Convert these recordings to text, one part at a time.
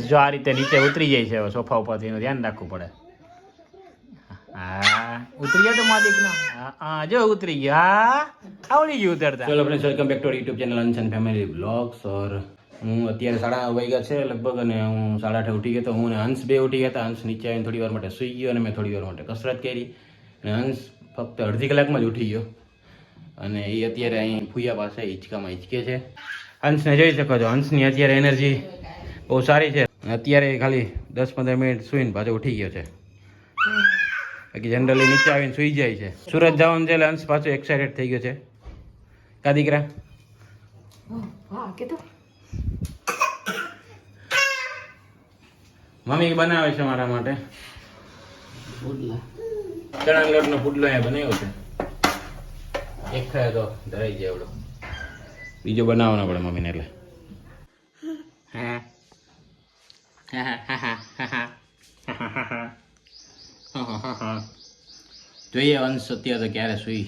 જો આ રીતે નીચે ઉતરી જાય છે સોફા ઉપરથી, એનું ધ્યાન રાખવું પડે. હા ઉતરી ગયા તો માલિક ના. હા જો ઉતરી ગયા. આવડી ગયું ઉતરતા. ચલો friends, welcome back to YouTube channel અંશ એન્ડ ફેમિલી બ્લોગ્સ. ઓર હું અત્યારે 8:30 વાગ્યા છે લગભગ, અને હું 8:30 ઉઠી ગયો તો. હું અને હંસ બે ઉઠી ગયા હતા. હંસ નીચે આવીને થોડી વાર માટે સૂઈ ગયો અને મેં થોડી વાર માટે કસરત કરી. અને હંસ ફક્ત અડધી કલાકમાં જ ઉઠી ગયો, અને એ અત્યારે અહીં ફૂયા પાસે હિંચકામાં હિંચકે છે. હંસને જોઈ શકો છો, હંસની અત્યારે એનર્જી બહુ સારી છે. અત્યારે ખાલી 10-15 મિનિટ સૂઈને પાછો ઉઠી ગયો છે. બાકી જનરલી નીચે આવીને સૂઈ જાય છે. સુરત જવાનું છે એટલે હંસ પાછો એક્સાઇટેડ થઈ ગયો છે. કા દીકરા? મમ્મી બનાવે છે મારા માટે ચણા લોટનો પુડલો. અહીંયા બનાવ્યો છે. એક ખાય તો ધરાઈ જાય એવડો. બીજો બનાવવાનો પડે મમ્મીને એટલે. જોઈએ અંશ અત્યારે તો ક્યારે સુઈ.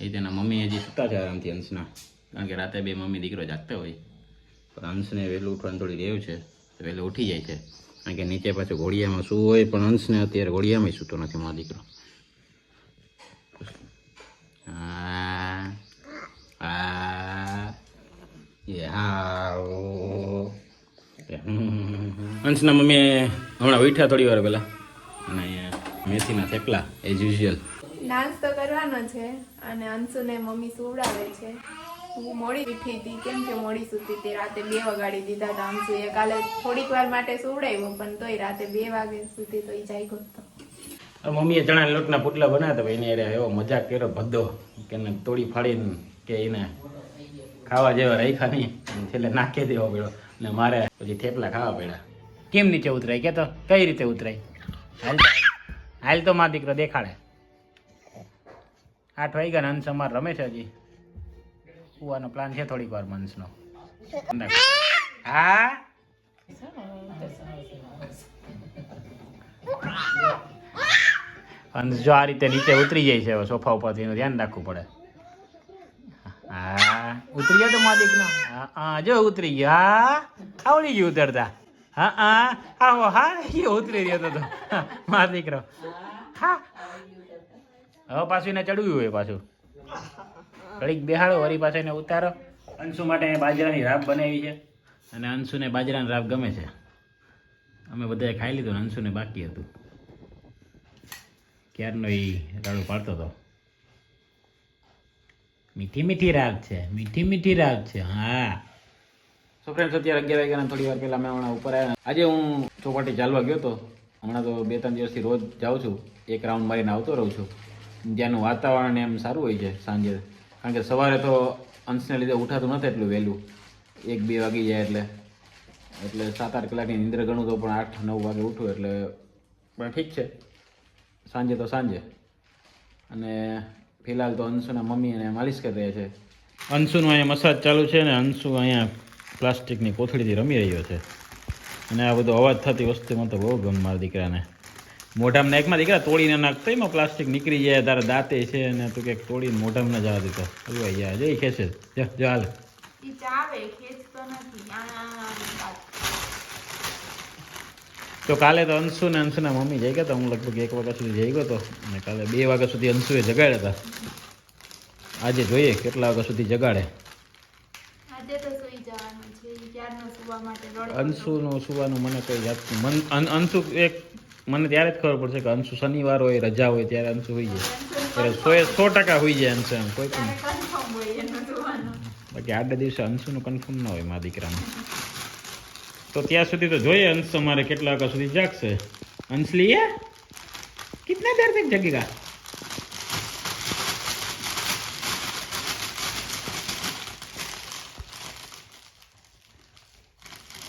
એ તેના મમ્મી હજી સૂતા છે આરામથી અંશના, કારણ કે રાતે બે મમ્મી દીકરો જાગતા હોય. પણ અંશને વહેલું ઉઠવાનું થોડી રેવ છે, તો વહેલું ઉઠી જાય છે. કારણ કે નીચે પાછું ઘોડિયામાં સૂવું હોય, પણ અંશને અત્યારે ઘોડિયામાં સૂતો નથી મારો દીકરો. અંશના મમ્મી હમણાં ઉઠ્યા થોડી વાર પહેલા, અને મેથીના થેપલા એઝ યુઝ્યુઅલ નાસ્તો કરવાનો છે. અને અંશુને મમ્મી સુવડાવે છે. હું મોડી ઉઠી હતી, કેમ કે મોડી સૂતી હતી. રાતે 2 વાગાડી દીધા હતા અંશુએ. કાલે થોડીક વાર માટે સુવડાવ્યો, પણ તોય રાતે 2 વાગે સુધી તો જાગ્યો હતો. મમ્મીએ ચણા લોટના પુડલા બનાવ્યા હતા. એને એવો મજાક કર્યો ભદ્દો, કે એને તોડી ફાડીને કે એને ખાવા જેવા રાખ્યા નહીં, છેલ્લે નાખી દેવો પડ્યો. ને મારે પછી થેપલા ખાવા પડ્યા. કેમ નીચે ઉતરાય કે? તો કઈ રીતે ઉતરાય? હાલ તો મારો દીકરો દેખાડે. 8 વાગ્યા ને અંશ અમારે રમે છે. હજી કુવાનો પ્લાન છે થોડીક વાર મંશનો. હા અંશ જો આ રીતે નીચે ઉતરી જાય છે સોફા ઉપરથી, એનું ધ્યાન રાખવું પડે. હા ઉતરી ગયા તો માલિક ના. હા જો ઉતરી ગયા. આવડી ગયું ઉતરતા. હા એ ઉતરી રહ્યો હતો મારો દીકરો. હા હવે પાછું એને ચડવું હોય, પાછું ઘડીક બેહાડો, વળી પાછો એને ઉતારો. અંશુ માટે બાજરાની રાબ બનાવી છે, અને અંશુને બાજરાની રાબ ગમે છે. અમે બધાએ ખાઈ લીધું ને અંશુને બાકી હતું. ક્યારનો એ રાડું પાડતો હતો. મીઠી મીઠી રાગ છે, મીઠી મીઠી રાગ છે. હા સો ફ્રેન્ડ્સ, અત્યારે 11 વાગ્યાના થોડી વાર પહેલાં મેં હમણાં ઉપર આવ્યા. આજે હું ચોપાટી ચાલવા ગયો હતો. હમણાં તો 2-3 દિવસથી રોજ જાઉં છું, એક રાઉન્ડ મારીને આવતો રહું છું. ત્યાંનું વાતાવરણ એમ સારું હોય છે સાંજે, કારણ કે સવારે તો અંશને લીધે ઉઠાતું નથી એટલું વહેલું. 1-2 વાગી જાય એટલે 7-8 કલાકની નિંદ્ર ગણું તો પણ 8-9 વાગે ઉઠું એટલે પણ ઠીક છે. સાંજે તો સાંજે. અને ફિલહાલ તો અંશુના મમ્મી એને માલિશ કરી રહ્યા છે. અંશુનું અહીંયા મસાજ ચાલુ છે, ને અંશુ અહીંયા પ્લાસ્ટિકની કોથળીથી રમી રહ્યો છે. અને આ બધો અવાજ થતી વસ્તુમાં તો બહુ ગમે મારા દીકરાને. મોઢામાં નાખમાં દીકરા તોડીને નાખતો, એમાં પ્લાસ્ટિક નીકળી જાય. તારા દાંતે છે ને તું કંઈક તોડીને મોઢામાં ના જવા દેતો. યાર જઈ ખેંચે જો હાલ. તો કાલે તો અંશુ ને અંશુના મમ્મી જઈ ગયા હતા. હું લગભગ 1 વાગ્યા સુધી જઈ ગયો હતો, અને કાલે 2 વાગ્યા સુધી અંશુએ જગાડ્યા હતા. આજે જોઈએ કેટલા વાગ્યા સુધી જગાડે. અંશુનું સુવાનું મને કોઈ જાતનું અંશુ એક મને ત્યારે જ ખબર પડશે કે અંશુ શનિવાર હોય, રજા હોય ત્યારે અંશુ હોઈ જાય. ત્યારે 100% હોઈ જાય અંશુ, એમ કોઈ પણ. બાકી આડા દિવસે અંશુનું કન્ફર્મ ના હોય મારા દીકરાનું. તો ત્યાં સુધી તો જોઈએ અંશ અમારે કેટલા વાગ્યા સુધી જાગશે. અંશલી કિતના દેર તક જગેગા?